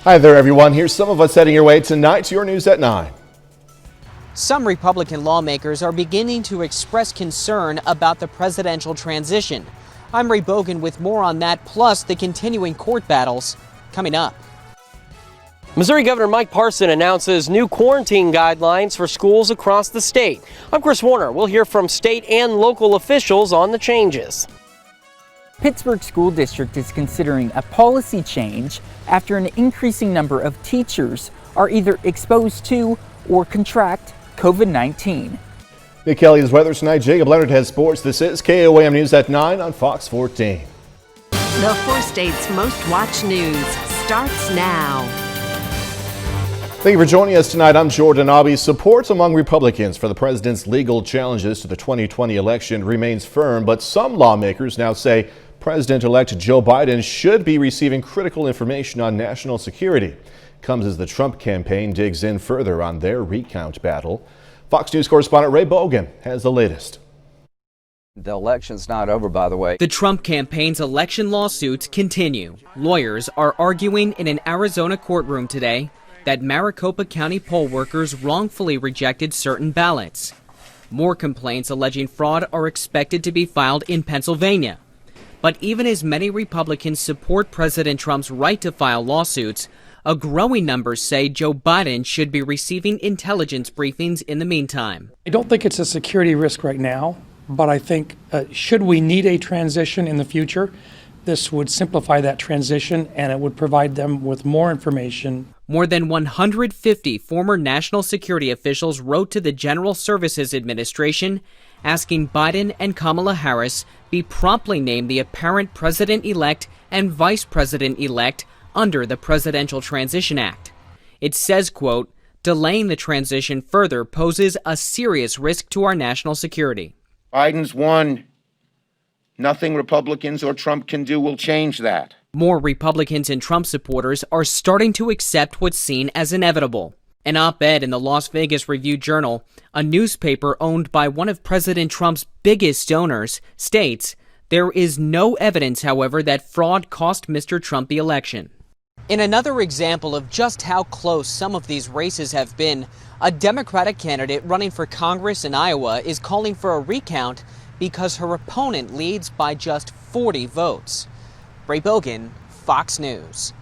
Hi there, everyone. Here's some of us heading your way tonight to your news at 9. Some Republican lawmakers are beginning to express concern about the presidential transition. I'm Ray Bogan with more on that, plus the continuing court battles coming up. Missouri Governor Mike Parson announces new quarantine guidelines for schools across the state. I'm Chris Warner. We'll hear from state and local officials on the changes. Pittsburgh School District is considering a policy change after an increasing number of teachers are either exposed to or contract COVID-19. Nick Kelly's weather tonight. Jacob Leonard has sports. This is KOAM News at 9 on Fox 14. The four states' most watched news starts now. Thank you for joining us tonight. I'm Jordan Obby. Support among Republicans for the president's legal challenges to the 2020 election remains firm, but some lawmakers now say President-elect Joe Biden should be receiving critical information on national security. Comes as the Trump campaign digs in further on their recount battle. Fox News correspondent Ray Bogan has the latest. The election's not over, by the way. The Trump campaign's election lawsuits continue. Lawyers are arguing in an Arizona courtroom today that Maricopa County poll workers wrongfully rejected certain ballots. More complaints alleging fraud are expected to be filed in Pennsylvania. But even as many Republicans support President Trump's right to file lawsuits, a growing number say Joe Biden should be receiving intelligence briefings in the meantime. I don't think it's a security risk right now, but I think should we need a transition in the future, this would simplify that transition and it would provide them with more information. More than 150 former national security officials wrote to the General Services Administration asking Biden and Kamala Harris be promptly named the apparent president-elect and vice president-elect under the Presidential Transition Act. It says, quote, delaying the transition further poses a serious risk to our national security. Biden's won. Nothing Republicans or Trump can do will change that. More Republicans and Trump supporters are starting to accept what's seen as inevitable. An op-ed in the Las Vegas Review-Journal, a newspaper owned by one of President Trump's biggest donors, states, there is no evidence, however, that fraud cost Mr. Trump the election. In another example of just how close some of these races have been, a Democratic candidate running for Congress in Iowa is calling for a recount because her opponent leads by just 40 votes. Ray Bogan, Fox News.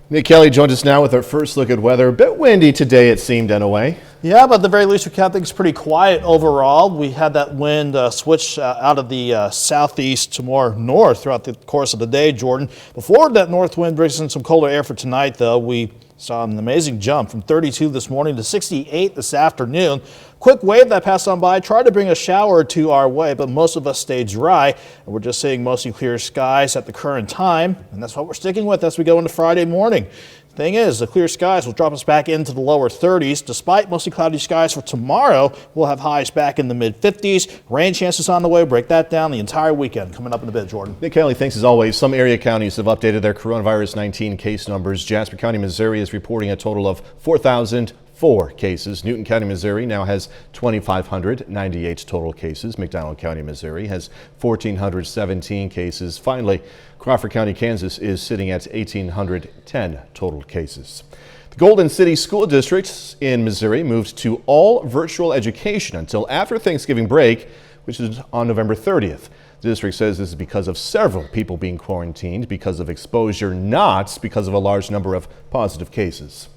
Nick Kelly joins us now with our first look at weather. A bit windy today, it seemed, anyway. Yeah, but at the very least, we kept things pretty quiet overall. We had that wind switch out of the southeast to more north throughout the course of the day, Jordan. Before that north wind brings in some colder air for tonight, though, we saw an amazing jump from 32 this morning to 68 this afternoon. Quick wave that passed on by, tried to bring a shower or two our way, but most of us stayed dry. And we're just seeing mostly clear skies at the current time. And that's what we're sticking with as we go into Friday morning. Thing is, the clear skies will drop us back into the lower 30s. Despite mostly cloudy skies for tomorrow, we'll have highs back in the mid-50s. Rain chances on the way. Break that down the entire weekend. Coming up in a bit, Jordan. Nick Kelly, thanks as always. Some area counties have updated their coronavirus 19 case numbers. Jasper County, Missouri is reporting a total of 4,004 cases. Newton County, Missouri now has 2,598 total cases. McDonald County, Missouri has 1,417 cases. Finally, Crawford County, Kansas is sitting at 1,810 total cases. The Golden City School District in Missouri moved to all virtual education until after Thanksgiving break, which is on November 30th. The district says this is because of several people being quarantined because of exposure, not because of a large number of positive cases.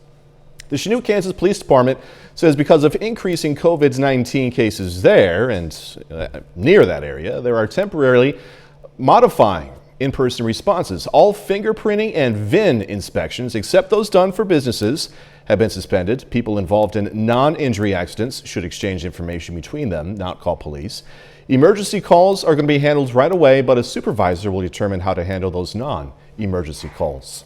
The Chinook, Kansas Police Department says because of increasing COVID-19 cases there and near that area, they are temporarily modifying in-person responses. All fingerprinting and VIN inspections, except those done for businesses, have been suspended. People involved in non-injury accidents should exchange information between them, not call police. Emergency calls are going to be handled right away, but a supervisor will determine how to handle those non-emergency calls.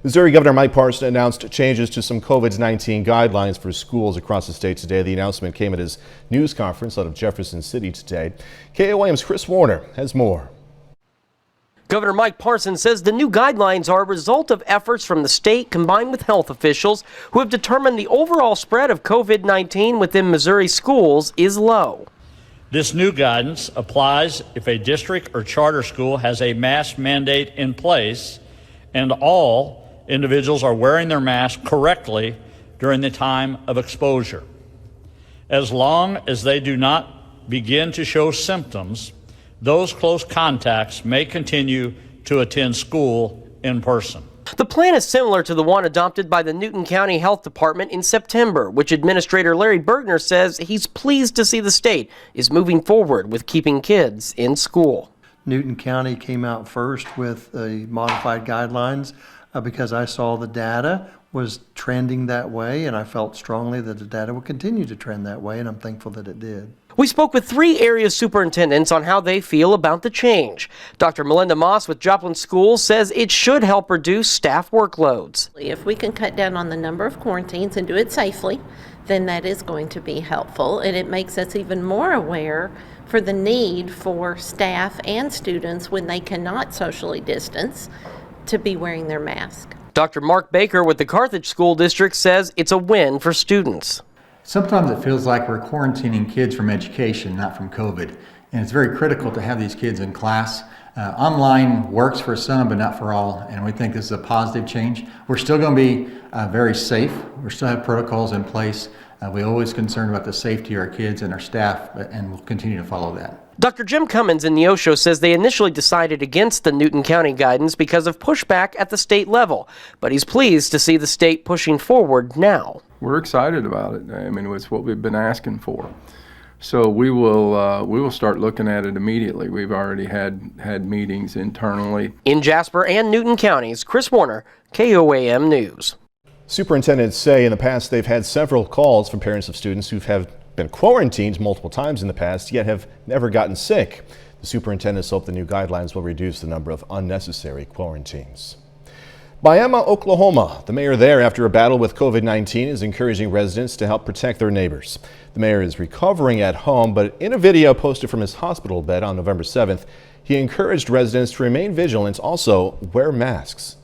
Missouri Governor Mike Parson announced changes to some COVID-19 guidelines for schools across the state today. The announcement came at his news conference out of Jefferson City today. KOAM's Chris Warner has more. Governor Mike Parson says the new guidelines are a result of efforts from the state combined with health officials who have determined the overall spread of COVID-19 within Missouri schools is low. This new guidance applies if a district or charter school has a mask mandate in place and all individuals are wearing their mask correctly during the time of exposure. As long as they do not begin to show symptoms, those close contacts may continue to attend school in person. The plan is similar to the one adopted by the Newton County Health Department in September, which Administrator Larry Bergner says he's pleased to see the state is moving forward with keeping kids in school. Newton County came out first with the modified guidelines because I saw the data was trending that way, and I felt strongly that the data would continue to trend that way, and I'm thankful that it did. We spoke with 3 area superintendents on how they feel about the change. Dr. Melinda Moss with Joplin Schools says it should help reduce staff workloads. If we can cut down on the number of quarantines and do it safely, then that is going to be helpful, and it makes us even more aware for the need for staff and students when they cannot socially distance to be wearing their mask. Dr. Mark Baker with the Carthage School District says it's a win for students. Sometimes it feels like we're quarantining kids from education, not from COVID. And it's very critical to have these kids in class. Online works for some, but not for all. And we think this is a positive change. We're still going to be very safe. We still have protocols in place. We're always concerned about the safety of our kids and our staff, and we'll continue to follow that. Dr. Jim Cummins in Neosho says they initially decided against the Newton County guidance because of pushback at the state level, but he's pleased to see the state pushing forward now. We're excited about it. I mean, it's what we've been asking for. So we will start looking at it immediately. We've already had meetings internally. In Jasper and Newton counties, Chris Warner, KOAM News. Superintendents say in the past they've had several calls from parents of students who have been quarantined multiple times in the past, yet have never gotten sick. The superintendents hope the new guidelines will reduce the number of unnecessary quarantines. Miami, Oklahoma. The mayor there, after a battle with COVID-19, is encouraging residents to help protect their neighbors. The mayor is recovering at home, but in a video posted from his hospital bed on November 7th, he encouraged residents to remain vigilant, also wear masks.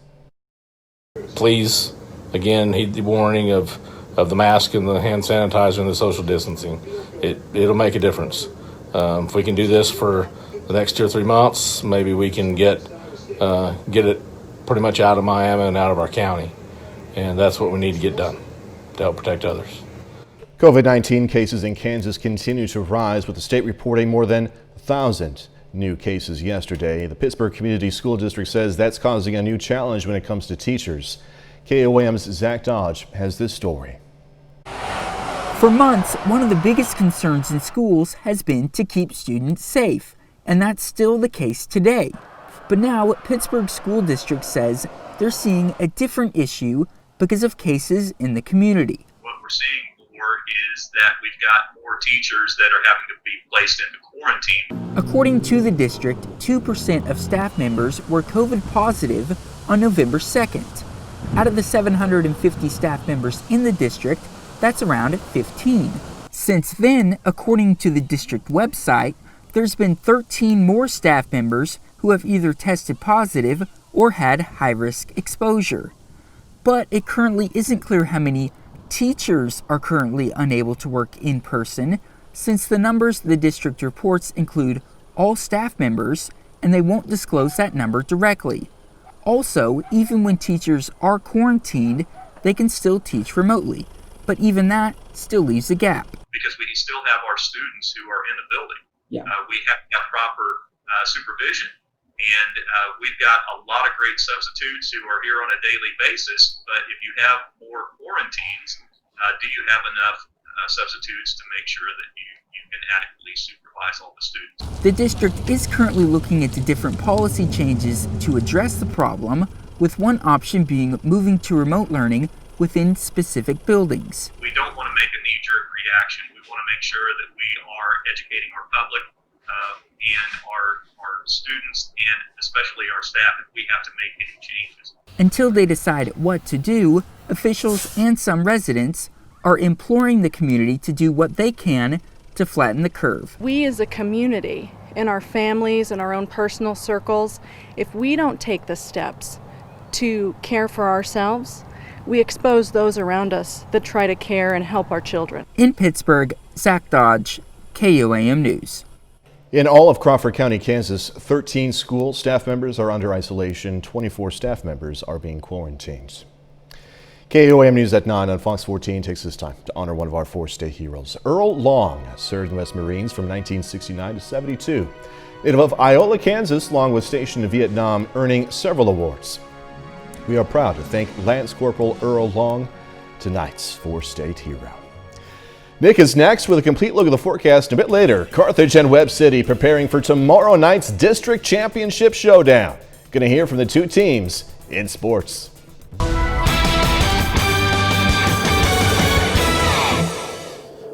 Please, again, heed the warning of the mask and the hand sanitizer and the social distancing. It'll make a difference. If we can do this for the next 2 or 3 months, maybe we can get it pretty much out of Miami and out of our county. And that's what we need to get done to help protect others. COVID-19 cases in Kansas continue to rise, with the state reporting more than 1,000 new cases yesterday. The Pittsburgh Community School District says that's causing a new challenge when it comes to teachers. KOAM's Zach Dodge has this story. For months, one of the biggest concerns in schools has been to keep students safe, and that's still the case today. But now, Pittsburgh School District says they're seeing a different issue because of cases in the community. What we're seeing more is that we've got more teachers that are having to be placed into quarantine. According to the district, 2% of staff members were COVID positive on November 2nd. Out of the 750 staff members in the district, that's around 15. Since then, according to the district website, there's been 13 more staff members who have either tested positive or had high-risk exposure. But it currently isn't clear how many teachers are currently unable to work in person, since the numbers the district reports include all staff members, and they won't disclose that number directly. Also, even when teachers are quarantined, they can still teach remotely. But even that still leaves a gap. Because we still have our students who are in the building. Yeah. We have to have proper supervision. And we've got a lot of great substitutes who are here on a daily basis. But if you have more quarantines, do you have enough substitutes to make sure that you can adequately supervise all the students? The district is currently looking into different policy changes to address the problem, with one option being moving to remote learning within specific buildings. We don't want to make a knee-jerk reaction. We want to make sure that we are educating our public and our students, and especially our staff, if we have to make any changes. Until they decide what to do, officials and some residents are imploring the community to do what they can to flatten the curve. We as a community, in our families and our own personal circles, if we don't take the steps to care for ourselves, we expose those around us that try to care and help our children. In Pittsburgh, Zach Dodge, KOAM News. In all of Crawford County, Kansas, 13 school staff members are under isolation. 24 staff members are being quarantined. KOAM News at 9 on Fox 14 takes this time to honor one of our 4 state heroes. Earl Long served in the U.S. Marines from 1969 to 72. Native of Iola, Kansas, Long was stationed in Vietnam, earning several awards. We are proud to thank Lance Corporal Earl Long, tonight's 4 state hero. Nick is next with a complete look at the forecast. A bit later, Carthage and Webb City preparing for tomorrow night's district championship showdown. Going to hear from the 2 teams in sports.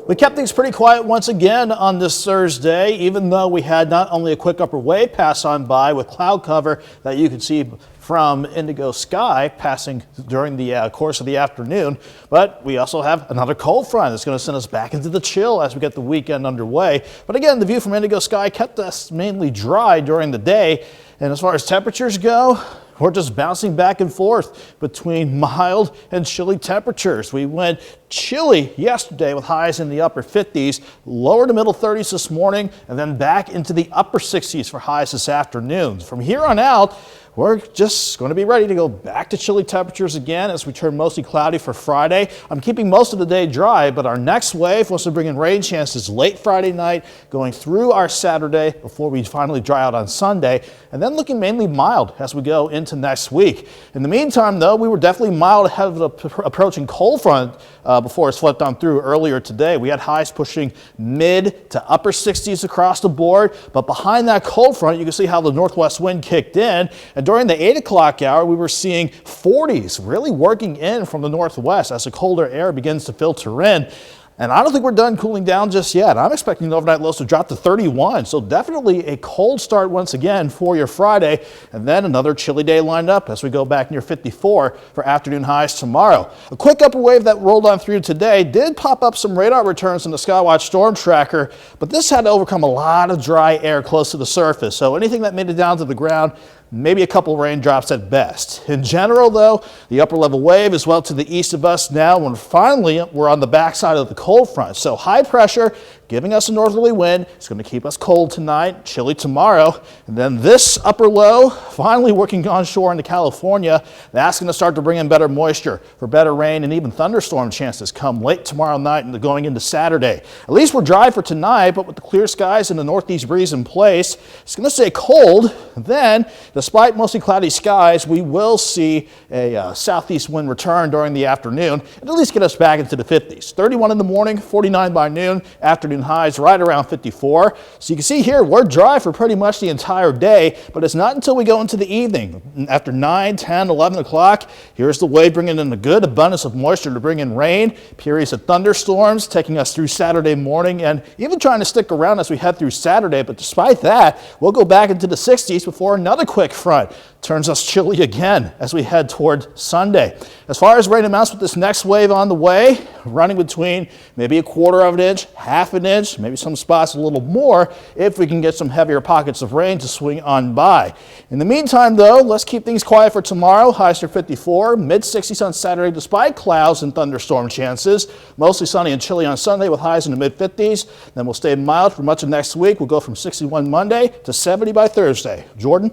We kept things pretty quiet once again on this Thursday, even though we had not only a quick upper wave pass on by with cloud cover that you can see from indigo sky passing during the course of the afternoon, but we also have another cold front that's going to send us back into the chill as we get the weekend underway. But again, the view from indigo sky kept us mainly dry during the day, and as far as temperatures go, we're just bouncing back and forth between mild and chilly temperatures. We went chilly yesterday with highs in the upper 50s, lower to middle 30s this morning, and then back into the upper 60s for highs this afternoon. From here on out, we're just going to be ready to go back to chilly temperatures again as we turn mostly cloudy for Friday. I'm keeping most of the day dry, but our next wave wants to bring in rain chances late Friday night, going through our Saturday before we finally dry out on Sunday, and then looking mainly mild as we go into next week. In the meantime, though, we were definitely mild ahead of the approaching cold front before it swept on through earlier today. We had highs pushing mid to upper 60s across the board, but behind that cold front, you can see how the northwest wind kicked in, and during the 8 o'clock hour, we were seeing 40s really working in from the northwest as the colder air begins to filter in. And I don't think we're done cooling down just yet. I'm expecting the overnight lows to drop to 31. So definitely a cold start once again for your Friday. And then another chilly day lined up as we go back near 54 for afternoon highs tomorrow. A quick upper wave that rolled on through today did pop up some radar returns in the Skywatch storm tracker, but this had to overcome a lot of dry air close to the surface. So anything that made it down to the ground, maybe a couple raindrops at best. In general, though, the upper level wave is well to the east of us now when finally we're on the backside of the cold front. So high pressure giving us a northerly wind. It's going to keep us cold tonight, chilly tomorrow. And then this upper low finally working onshore into California. That's going to start to bring in better moisture for better rain and even thunderstorm chances come late tomorrow night and going into Saturday. At least we're dry for tonight, but with the clear skies and the northeast breeze in place, it's going to stay cold. Then, despite mostly cloudy skies, we will see a southeast wind return during the afternoon and at least get us back into the 50s. 31 in the morning, 49 by noon, afternoon highs right around 54. So you can see here we're dry for pretty much the entire day, but it's not until we go into the evening. After 9, 10, 11 o'clock, here's the wave bringing in a good abundance of moisture to bring in rain, periods of thunderstorms taking us through Saturday morning and even trying to stick around as we head through Saturday. But despite that, we'll go back into the 60s before another quick front turns us chilly again as we head toward Sunday. As far as rain amounts with this next wave on the way, running between maybe a quarter of an inch, half an inch, maybe some spots a little more if we can get some heavier pockets of rain to swing on by. In the meantime, though, let's keep things quiet for tomorrow. Highs near 54, mid 60s on Saturday despite clouds and thunderstorm chances. Mostly sunny and chilly on Sunday with highs in the mid 50s. Then we'll stay mild for much of next week. We'll go from 61 Monday to 70 by Thursday. Jordan?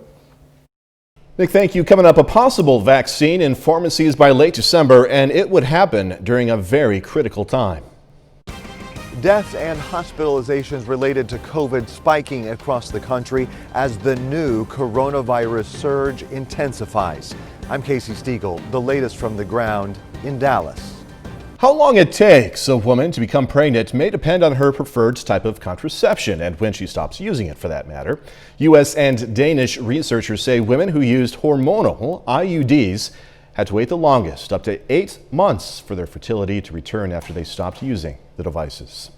Nick, thank you. Coming up, a possible vaccine in pharmacies by late December, and it would happen during a very critical time. Deaths and hospitalizations related to COVID spiking across the country as the new coronavirus surge intensifies. I'm Casey Stiegel, the latest from the ground in Dallas. How long it takes a woman to become pregnant may depend on her preferred type of contraception and when she stops using it, for that matter. U.S. and Danish researchers say women who used hormonal IUDs had to wait the longest, up to 8 months, for their fertility to return after they stopped using the devices.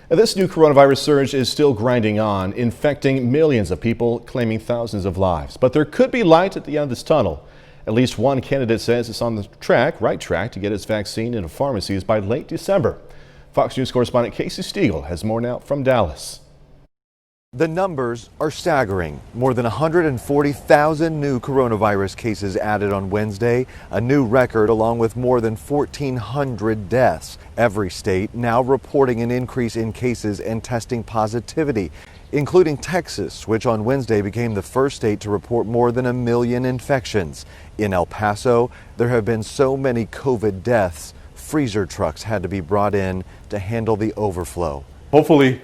Now, this new coronavirus surge is still grinding on, infecting millions of people, claiming thousands of lives. But there could be light at the end of this tunnel. At least one candidate says it's on the right track to get its vaccine into pharmacies by late December. Fox News correspondent Casey Stiegel has more now from Dallas. The numbers are staggering. More than 140,000 new coronavirus cases added on Wednesday, a new record along with more than 1,400 deaths. Every state now reporting an increase in cases and testing positivity. including Texas, which on Wednesday became the first state to report more than 1 million infections. In El Paso, there have been so many COVID deaths, freezer trucks had to be brought in to handle the overflow. Hopefully,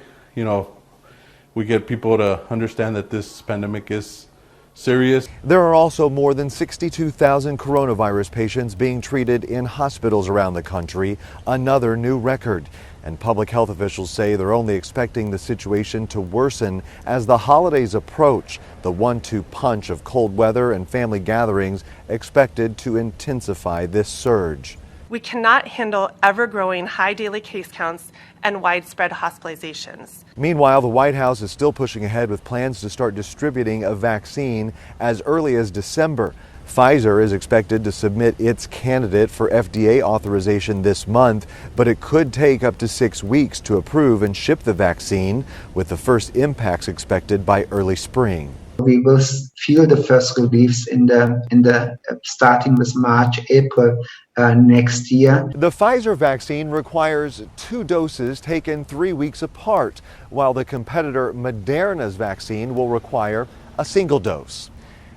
we get people to understand that this pandemic is serious. There are also more than 62,000 coronavirus patients being treated in hospitals around the country, another new record. And public health officials say they're only expecting the situation to worsen as the holidays approach. The 1-2 punch of cold weather and family gatherings expected to intensify this surge. We cannot handle ever-growing high daily case counts and widespread hospitalizations. Meanwhile, the White House is still pushing ahead with plans to start distributing a vaccine as early as December. Pfizer is expected to submit its candidate for FDA authorization this month, but it could take up to 6 weeks to approve and ship the vaccine, with the first impacts expected by early spring. We will feel the first reliefs in the starting with March, April next year. The Pfizer vaccine requires 2 doses taken 3 weeks apart, while the competitor Moderna's vaccine will require a single dose.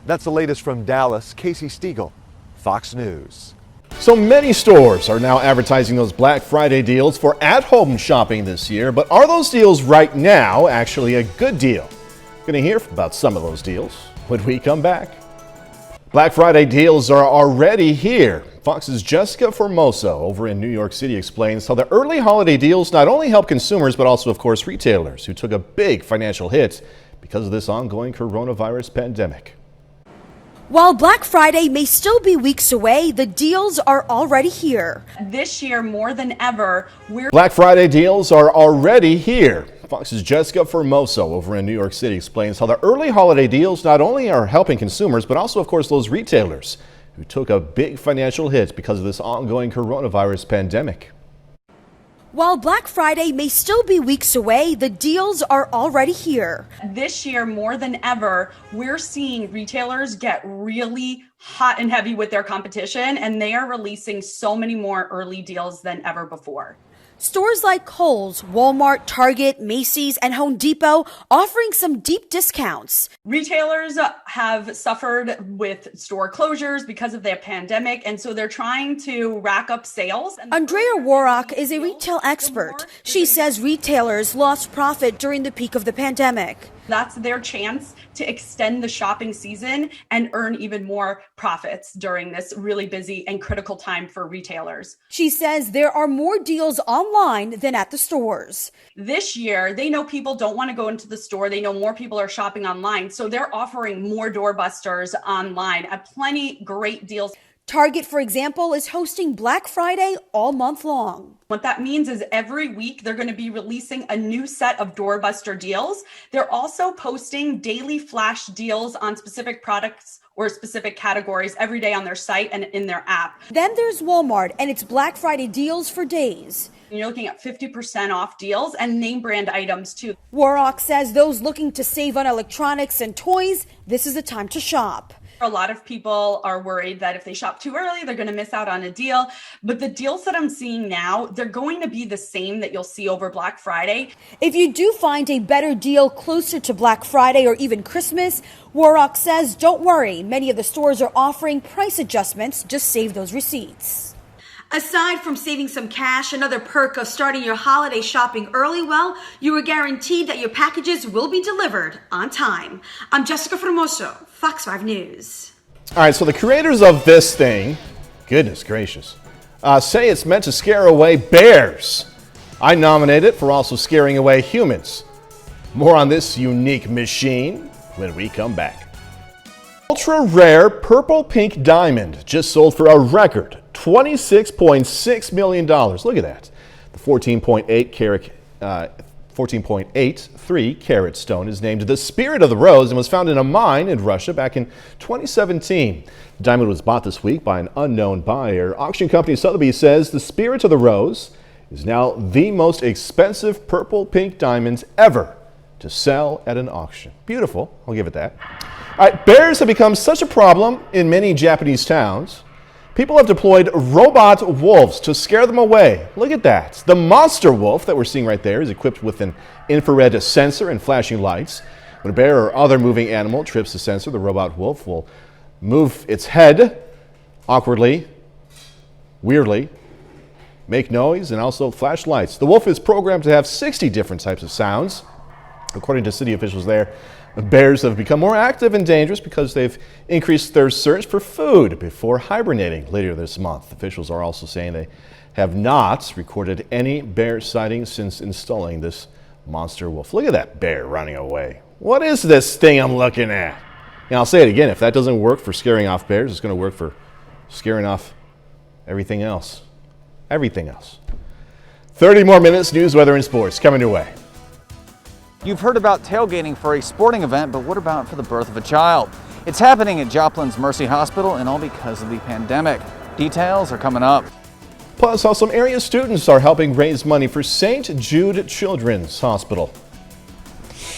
That's the latest from Dallas. Casey Stiegel, Fox News. So many stores are now advertising those Black Friday deals for at-home shopping this year, but are those deals right now actually a good deal? Going to hear about some of those deals when we come back. Black Friday deals are already here. Fox's Jessica Formoso over in New York City explains how the early holiday deals not only help consumers, but also, of course, retailers who took a big financial hit because of this ongoing coronavirus pandemic. While Black Friday may still be weeks away, the deals are already here. This year, more than ever, Black Friday deals are already here. Fox's Jessica Formoso over in New York City explains how the early holiday deals not only are helping consumers, but also, of course, those retailers who took a big financial hit because of this ongoing coronavirus pandemic. While Black Friday may still be weeks away, the deals are already here. This year, more than ever, we're seeing retailers get really hot and heavy with their competition, and they are releasing so many more early deals than ever before. Stores like Kohl's, Walmart, Target, Macy's, and Home Depot offering some deep discounts. Retailers have suffered with store closures because of the pandemic, and so they're trying to rack up sales. Andrea Warrock is a retail expert. She says retailers lost profit during the peak of the pandemic. That's their chance to extend the shopping season and earn even more profits during this really busy and critical time for retailers. She says there are more deals online than at the stores. This year, they know people don't want to go into the store. They know more people are shopping online. So they're offering more doorbusters online at plenty great deals. Target, for example, is hosting Black Friday all month long. What that means is every week they're going to be releasing a new set of doorbuster deals. They're also posting daily flash deals on specific products or specific categories every day on their site and in their app. Then there's Walmart and its Black Friday deals for days. You're looking at 50% off deals and name brand items too. Warrock says those looking to save on electronics and toys, this is the time to shop. A lot of people are worried that if they shop too early, they're going to miss out on a deal. But the deals that I'm seeing now, they're going to be the same that you'll see over Black Friday. If you do find a better deal closer to Black Friday or even Christmas, Warrock says don't worry. Many of the stores are offering price adjustments. Just save those receipts. Aside from saving some cash, another perk of starting your holiday shopping early, well, you are guaranteed that your packages will be delivered on time. I'm Jessica Formoso, Fox 5 News. All right, so the creators of this thing, goodness gracious, say it's meant to scare away bears. I nominate it for also scaring away humans. More on this unique machine when we come back. Ultra rare purple pink diamond just sold for a record $26.6 million. Look at that. The 14.83 carat stone is named the Spirit of the Rose and was found in a mine in Russia back in 2017. The diamond was bought this week by an unknown buyer. Auction company Sotheby's says the Spirit of the Rose is now the most expensive purple pink diamond ever to sell at an auction. Beautiful, I'll give it that. All right, bears have become such a problem in many Japanese towns People have deployed robot wolves to scare them away. Look at that. The monster wolf that we're seeing right there is equipped with an infrared sensor and flashing lights. When a bear or other moving animal trips the sensor, the robot wolf will move its head awkwardly, weirdly, make noise, and also flash lights. The wolf is programmed to have 60 different types of sounds. According to city officials there, bears have become more active and dangerous because they've increased their search for food before hibernating later this month. Officials are also saying they have not recorded any bear sightings since installing this monster wolf. Look at that bear running away. What is this thing I'm looking at? And I'll say it again, if that doesn't work for scaring off bears, it's going to work for scaring off everything else. Everything else. 30 more minutes, news, weather, and sports coming your way. You've heard about tailgating for a sporting event, but what about for the birth of a child? It's happening at Joplin's Mercy Hospital, and all because of the pandemic. Details are coming up. Plus, how some area students are helping raise money for St. Jude Children's Hospital.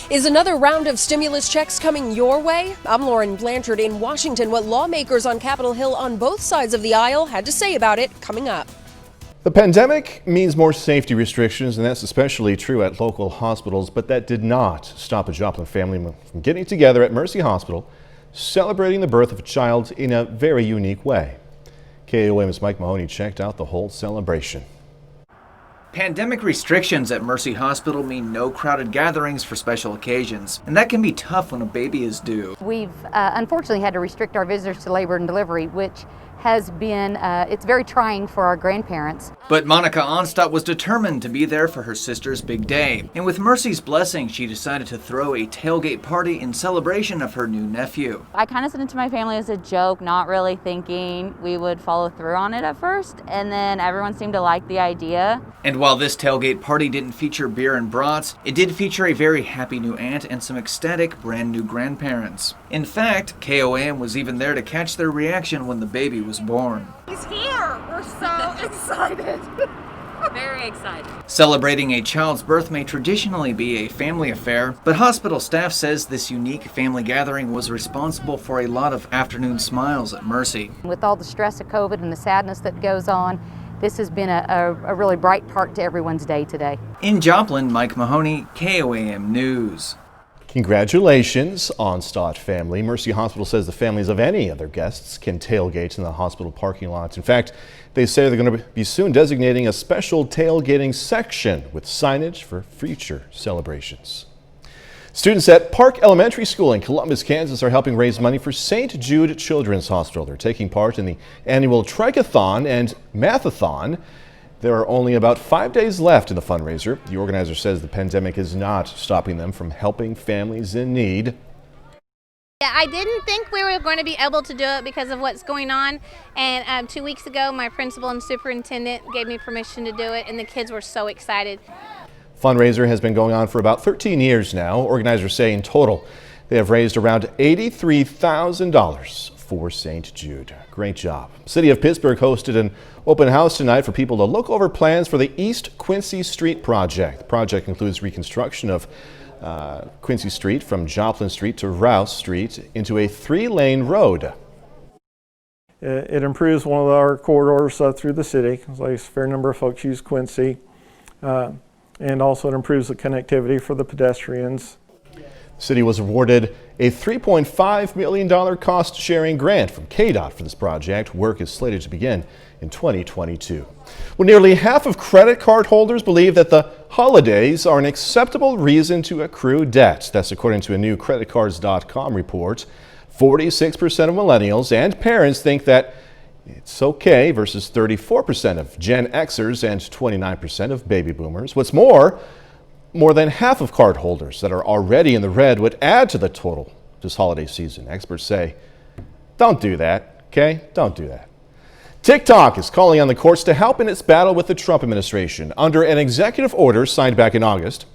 Is another round of stimulus checks coming your way? I'm Lauren Blanchard in Washington. What lawmakers on Capitol Hill on both sides of the aisle had to say about it coming up. The pandemic means more safety restrictions, and that's especially true at local hospitals, but that did not stop a Joplin family from getting together at Mercy Hospital, celebrating the birth of a child in a very unique way. KOM's Mike Mahoney checked out the whole celebration. Pandemic restrictions at Mercy Hospital mean no crowded gatherings for special occasions, and that can be tough when a baby is due. We've unfortunately had to restrict our visitors to labor and delivery, which has been, it's very trying for our grandparents. But Monica Onstadt was determined to be there for her sister's big day. And with Mercy's blessing, she decided to throw a tailgate party in celebration of her new nephew. I kind of said it to my family as a joke, not really thinking we would follow through on it at first. And then everyone seemed to like the idea. And while this tailgate party didn't feature beer and brats, it did feature a very happy new aunt and some ecstatic brand new grandparents. In fact, KOM was even there to catch their reaction when the baby was born. He's here! We're so excited! Very excited. Celebrating a child's birth may traditionally be a family affair, but hospital staff says this unique family gathering was responsible for a lot of afternoon smiles at Mercy. With all the stress of COVID and the sadness that goes on, this has been a really bright part to everyone's day today. In Joplin, Mike Mahoney, KOAM News. Congratulations, Onstadt family. Mercy Hospital says the families of any of their guests can tailgate in the hospital parking lot. In fact, they say they're going to be soon designating a special tailgating section with signage for future celebrations. Students at Park Elementary School in Columbus, Kansas are helping raise money for St. Jude Children's Hospital. They're taking part in the annual Triathlon and Mathathon. There are only about 5 days left in the fundraiser. The organizer says the pandemic is not stopping them from helping families in need. Yeah, I didn't think we were going to be able to do it because of what's going on. And 2 weeks ago, my principal and superintendent gave me permission to do it, and the kids were so excited. Fundraiser has been going on for about 13 years now. Organizers say in total they have raised around $83,000 for St. Jude. Great job. City of Pittsburgh hosted an open house tonight for people to look over plans for the East Quincy Street project. The project includes reconstruction of Quincy Street from Joplin Street to Rouse Street into a 3-lane road. It improves one of our corridors through the city. Like a fair number of folks use Quincy. And also it improves the connectivity for the pedestrians. The city was awarded a $3.5 million cost-sharing grant from KDOT for this project. Work is slated to begin in 2022. Well, nearly half of credit card holders believe that the holidays are an acceptable reason to accrue debt. That's according to a new creditcards.com report. 46% of millennials and parents think that it's okay versus 34% of Gen Xers and 29% of baby boomers. What's more than half of card holders that are already in the red would add to the total this holiday season. Experts say, don't do that, okay? Don't do that. TikTok is calling on the courts to help in its battle with the Trump administration. Under an executive order signed back in August,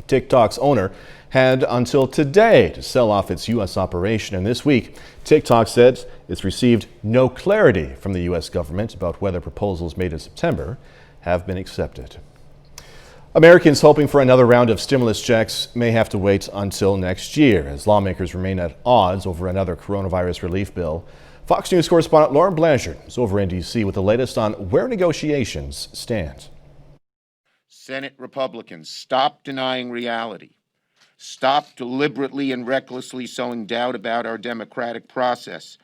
TikTok's owner had until today to sell off its U.S. operation. And this week, TikTok said it's received no clarity from the U.S. government about whether proposals made in September have been accepted. Americans hoping for another round of stimulus checks may have to wait until next year as lawmakers remain at odds over another coronavirus relief bill. Fox News correspondent Lauren Blanchard is over in D.C. with the latest on where negotiations stand. Senate Republicans, stop denying reality. Stop deliberately and recklessly sowing doubt about our democratic process,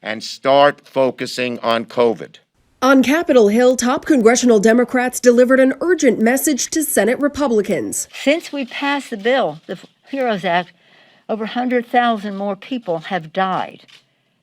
and start focusing on COVID. On Capitol Hill, top congressional Democrats delivered an urgent message to Senate Republicans. Since we passed the bill, the HEROES Act, over 100,000 more people have died.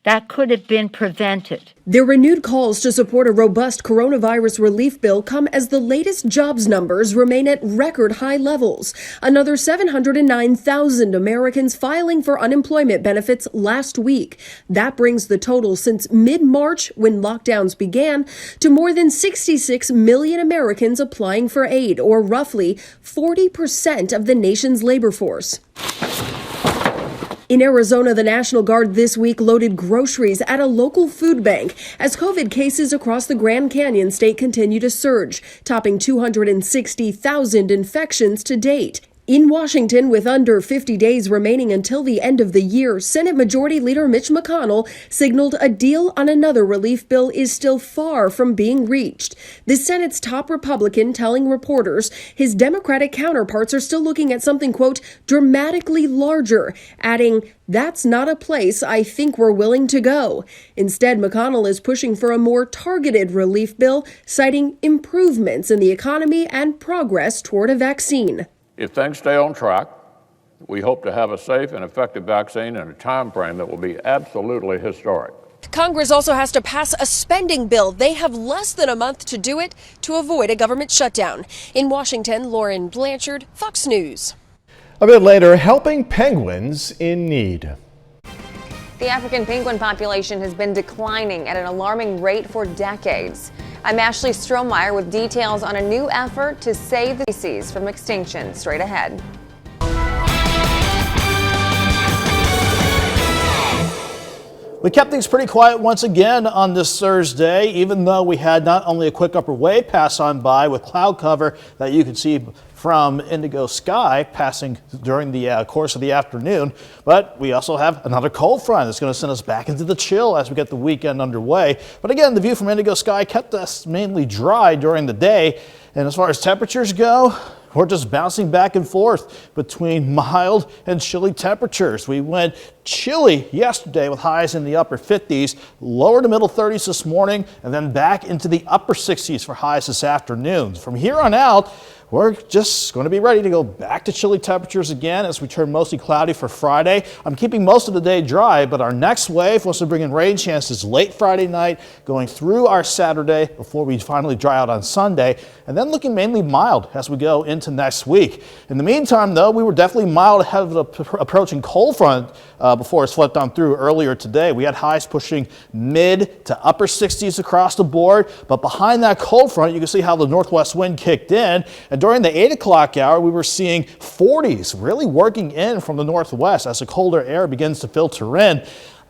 That could have been prevented. Their renewed calls to support a robust coronavirus relief bill come as the latest jobs numbers remain at record high levels. Another 709,000 Americans filing for unemployment benefits last week. That brings the total since mid-March, when lockdowns began, to more than 66 million Americans applying for aid, or roughly 40% of the nation's labor force. In Arizona, the National Guard this week loaded groceries at a local food bank as COVID cases across the Grand Canyon state continue to surge, topping 260,000 infections to date. In Washington, with under 50 days remaining until the end of the year, Senate Majority Leader Mitch McConnell signaled a deal on another relief bill is still far from being reached. The Senate's top Republican telling reporters his Democratic counterparts are still looking at something, quote, dramatically larger, adding, "That's not a place I think we're willing to go." Instead, McConnell is pushing for a more targeted relief bill, citing improvements in the economy and progress toward a vaccine. If things stay on track, we hope to have a safe and effective vaccine in a time frame that will be absolutely historic. Congress also has to pass a spending bill. They have less than a month to do it to avoid a government shutdown. In Washington, Lauren Blanchard, Fox News. A bit later, helping penguins in need. The African penguin population has been declining at an alarming rate for decades. I'm Ashley Strohmeyer with details on a new effort to save the species from extinction. Straight ahead. We kept things pretty quiet once again on this Thursday, even though we had not only a quick upper wave pass on by with cloud cover that you can see from indigo sky passing during the course of the afternoon, but we also have another cold front that's going to send us back into the chill as we get the weekend underway. But again, the view from indigo sky kept us mainly dry during the day, and as far as temperatures go, we're just bouncing back and forth between mild and chilly temperatures. We went chilly yesterday with highs in the upper 50s, lower to middle 30s this morning, and then back into the upper 60s for highs this afternoon. From here on out, we're just going to be ready to go back to chilly temperatures again as we turn mostly cloudy for Friday. I'm keeping most of the day dry, but our next wave wants to bring in rain chances late Friday night, going through our Saturday before we finally dry out on Sunday, and then looking mainly mild as we go into next week. In the meantime, though, we were definitely mild ahead of the approaching cold front before it swept on through earlier today. We had highs pushing mid to upper 60s across the board, but behind that cold front, you can see how the northwest wind kicked in, and during the 8 o'clock hour, we were seeing 40s really working in from the northwest as the colder air begins to filter in.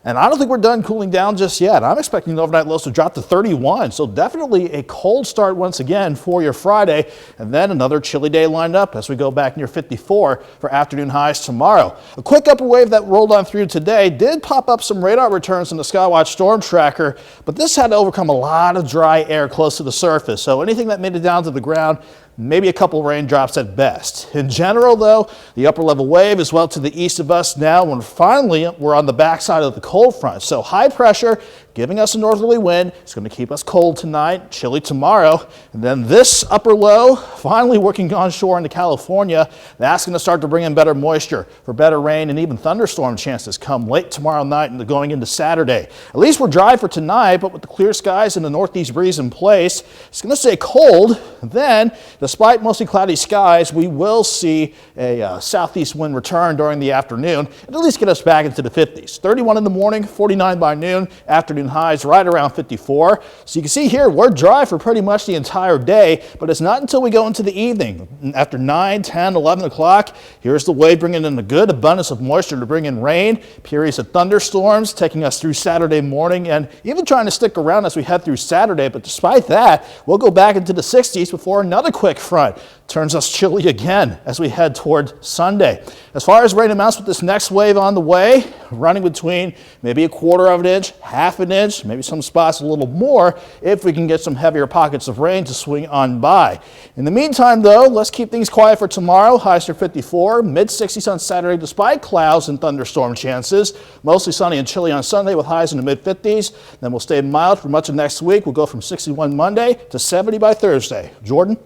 And I don't think we're done cooling down just yet. I'm expecting the overnight lows to drop to 31. So definitely a cold start once again for your Friday. And then another chilly day lined up as we go back near 54 for afternoon highs tomorrow. A quick upper wave that rolled on through today did pop up some radar returns in the Skywatch storm tracker, but this had to overcome a lot of dry air close to the surface. So anything that made it down to the ground, maybe a couple raindrops at best. In general, though, the upper level wave is well to the east of us now when finally we're on the backside of the cold front. So high pressure giving us a northerly wind. It's going to keep us cold tonight, chilly tomorrow. And then this upper low finally working onshore into California. That's going to start to bring in better moisture for better rain and even thunderstorm chances come late tomorrow night and going into Saturday. At least we're dry for tonight, but with the clear skies and the northeast breeze in place, it's going to stay cold. Then, despite mostly cloudy skies, we will see a southeast wind return during the afternoon and at least get us back into the 50s. 31 in the morning, 49 by noon, afternoon highs right around 54. So you can see here we're dry for pretty much the entire day, but it's not until we go into the evening. After 9, 10, 11 o'clock, here's the wave bringing in a good abundance of moisture to bring in rain, periods of thunderstorms taking us through Saturday morning and even trying to stick around as we head through Saturday. But despite that, we'll go back into the 60s before another quick front turns us chilly again as we head toward Sunday. As far as rain amounts with this next wave on the way, running between maybe 1/4 of an inch, 1/2 an inch, maybe some spots a little more if we can get some heavier pockets of rain to swing on by. In the meantime, though, let's keep things quiet for tomorrow. Highs near 54, mid-60s on Saturday despite clouds and thunderstorm chances. Mostly sunny and chilly on Sunday with highs in the mid-50s. Then we'll stay mild for much of next week. We'll go from 61 Monday to 70 by Thursday. Jordan?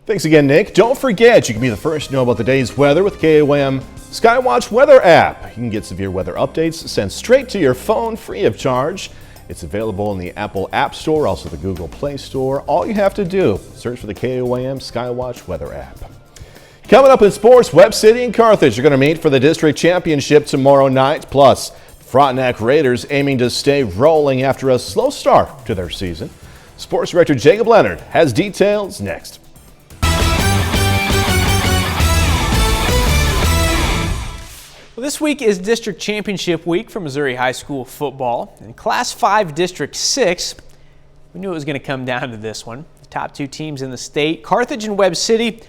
Thanks again, Nick. Don't forget, you can be the first to know about the day's weather with KOM Skywatch Weather App. You can get severe weather updates sent straight to your phone free of charge. It's available in the Apple App Store, also the Google Play Store. All you have to do, search for the KOM Skywatch Weather App. Coming up in sports, Webb City and Carthage are going to meet for the district championship tomorrow night. Plus, Frontenac Raiders aiming to stay rolling after a slow start to their season. Sports Director Jacob Leonard has details next. Well, this week is district championship week for Missouri high school football. In Class 5 District 6, we knew it was going to come down to this one. The top two teams in the state, Carthage and Webb City,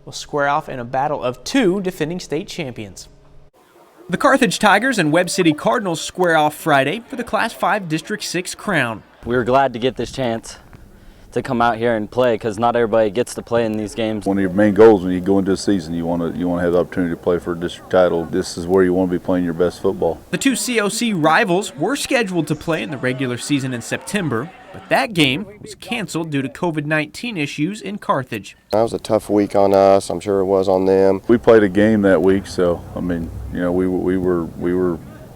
will square off in a battle of two defending state champions. The Carthage Tigers and Webb City Cardinals square off Friday for the Class 5 District 6 crown. We were glad to get this chance to come out here and play because not everybody gets to play in these games. One of your main goals when you go into a season, you want to have the opportunity to play for a district title. This is where you want to be playing your best football. The two COC rivals were scheduled to play in the regular season in September, but that game was canceled due to COVID-19 issues in Carthage. That was a tough week on us. I'm sure it was on them. We played a game that week, so I mean, we were,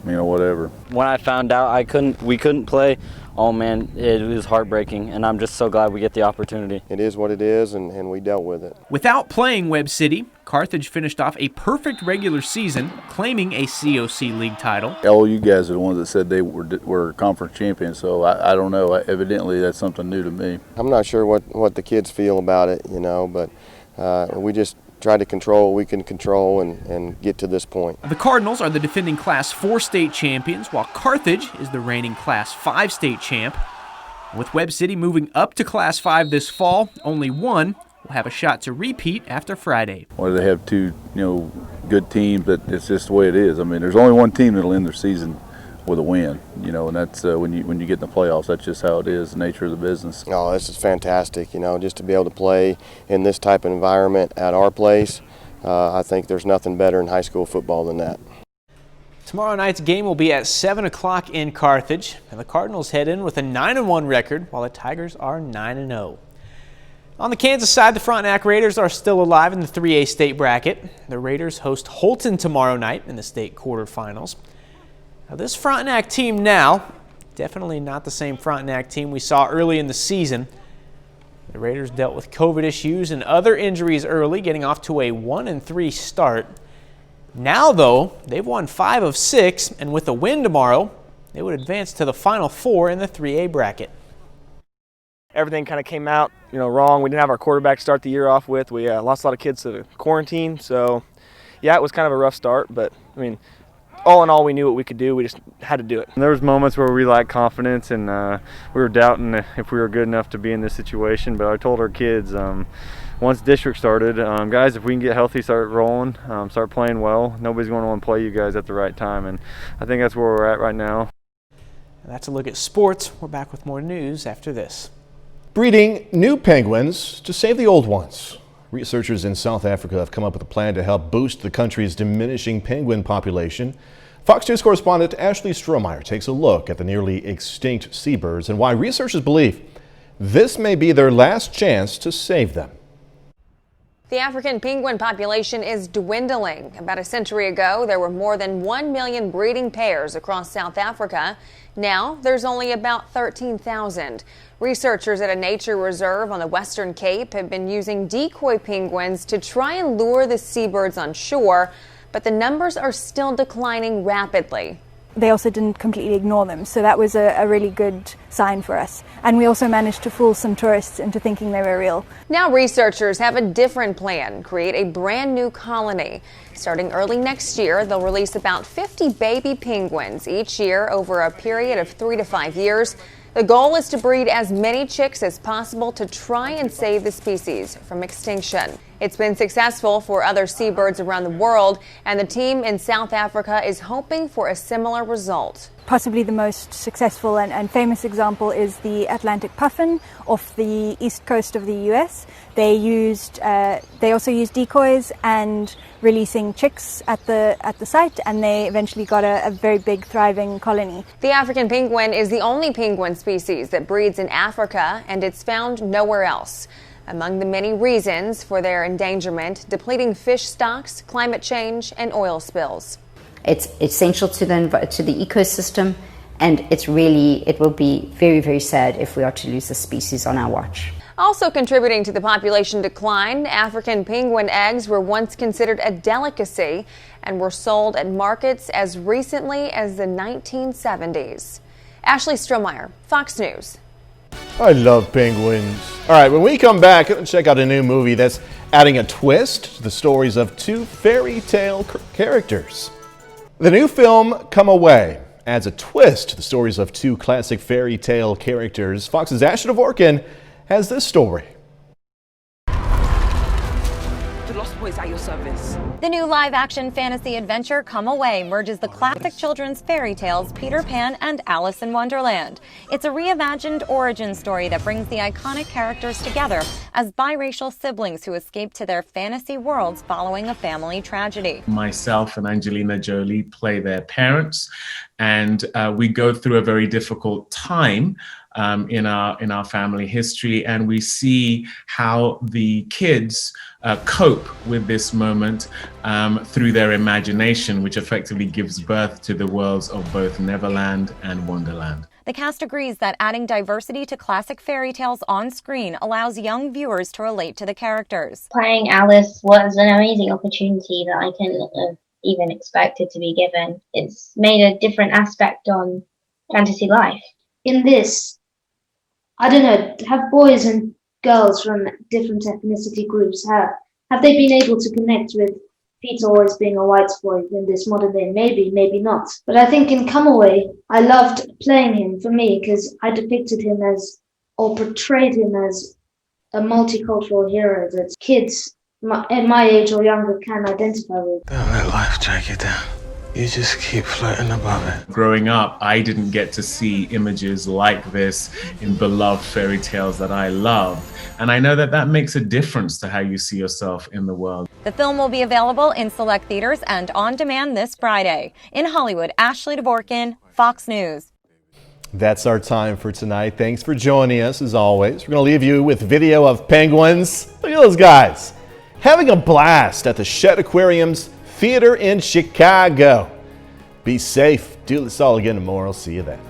whatever. When I found out we couldn't play, oh man, it was heartbreaking, and I'm just so glad we get the opportunity. It is what it is, and we dealt with it. Without playing Webb City, Carthage finished off a perfect regular season, claiming a COC league title. All you guys are the ones that said they were conference champions, so I don't know. Evidently, that's something new to me. I'm not sure what the kids feel about it, but we just try to control what we can control and get to this point. The Cardinals are the defending Class 4 state champions, while Carthage is the reigning Class 5 state champ. With Webb City moving up to Class 5 this fall, only one will have a shot to repeat after Friday. Or they have two, good teams, but it's just the way it is. I mean, there's only one team that'll end their season with a win, and that's when you get in the playoffs. That's just how it is, the nature of the business. Oh, this is fantastic, just to be able to play in this type of environment at our place. I think there's nothing better in high school football than that. Tomorrow night's game will be at 7 o'clock in Carthage, and the Cardinals head in with a 9-1 record, while the Tigers are 9-0. On the Kansas side, the Frontenac Raiders are still alive in the 3A state bracket. The Raiders host Holton tomorrow night in the state quarterfinals. Now, this Frontenac team now, definitely not the same Frontenac team we saw early in the season. The Raiders dealt with COVID issues and other injuries early, getting off to a 1-3 start. Now, though, they've won 5 of 6, and with a win tomorrow, they would advance to the Final Four in the 3A bracket. Everything kind of came out, wrong. We didn't have our quarterback start the year off with. We lost a lot of kids to quarantine, so yeah, it was kind of a rough start, but all in all, we knew what we could do. We just had to do it. There was moments where we lacked confidence and we were doubting if we were good enough to be in this situation. But I told our kids, once district started, guys, if we can get healthy, start rolling, start playing well, nobody's going to want to play you guys at the right time. And I think that's where we're at right now. That's a look at sports. We're back with more news after this. Breeding new penguins to save the old ones. Researchers in South Africa have come up with a plan to help boost the country's diminishing penguin population. Fox News correspondent Ashley Strohmeyer takes a look at the nearly extinct seabirds and why researchers believe this may be their last chance to save them. The African penguin population is dwindling. About a century ago, there were more than 1 million breeding pairs across South Africa. Now, there's only about 13,000. Researchers at a nature reserve on the Western Cape have been using decoy penguins to try and lure the seabirds on shore, but the numbers are still declining rapidly. They also didn't completely ignore them, so that was a really good sign for us. And we also managed to fool some tourists into thinking they were real. Now researchers have a different plan, create a brand new colony. Starting early next year, they'll release about 50 baby penguins each year over a period of 3 to 5 years. The goal is to breed as many chicks as possible to try and save the species from extinction. It's been successful for other seabirds around the world, and the team in South Africa is hoping for a similar result. Possibly the most successful and famous example is the Atlantic puffin off the east coast of the US. They also used decoys and releasing chicks at the site, and they eventually got a very big thriving colony. The African penguin is the only penguin species that breeds in Africa, and it's found nowhere else. Among the many reasons for their endangerment, depleting fish stocks, climate change, and oil spills. It's essential to the ecosystem, and it will be very, very sad if we are to lose the species on our watch. Also contributing to the population decline, African penguin eggs were once considered a delicacy and were sold at markets as recently as the 1970s. Ashley Strohmeyer, Fox News. I love penguins. All right, when we come back, let's check out a new movie that's adding a twist to the stories of two fairy tale characters. The new film, Come Away, adds a twist to the stories of two classic fairy tale characters. Fox's Ashley Dvorkin has this story. The Lost Boys at your service. The new live-action fantasy adventure Come Away merges the classic children's fairy tales Peter Pan and Alice in Wonderland. It's a reimagined origin story that brings the iconic characters together as biracial siblings who escape to their fantasy worlds following a family tragedy. Myself and Angelina Jolie play their parents, and we go through a very difficult time in our family history, and we see how the kids cope with this moment through their imagination, which effectively gives birth to the worlds of both Neverland and Wonderland. The cast agrees that adding diversity to classic fairy tales on screen allows young viewers to relate to the characters. Playing Alice was an amazing opportunity that I couldn't have even expected to be given. It's made a different aspect on fantasy life. In this, I don't know, have boys and girls from different ethnicity groups, have they been able to connect with Peter always being a white boy in this modern day? Maybe, maybe not. But I think in Come Away, I loved playing him for me because I depicted him as, or portrayed him as, a multicultural hero that kids at my age or younger can identify with. Don't let life drag you down. You just keep floating above it. Growing up, I didn't get to see images like this in beloved fairy tales that I loved. And I know that that makes a difference to how you see yourself in the world. The film will be available in select theaters and on demand this Friday. In Hollywood, Ashley Dvorkin, Fox News. That's our time for tonight. Thanks for joining us as always. We're going to leave you with video of penguins. Look at those guys having a blast at the Shedd Aquarium's Theater in Chicago. Be safe. Do this all again tomorrow. See you then.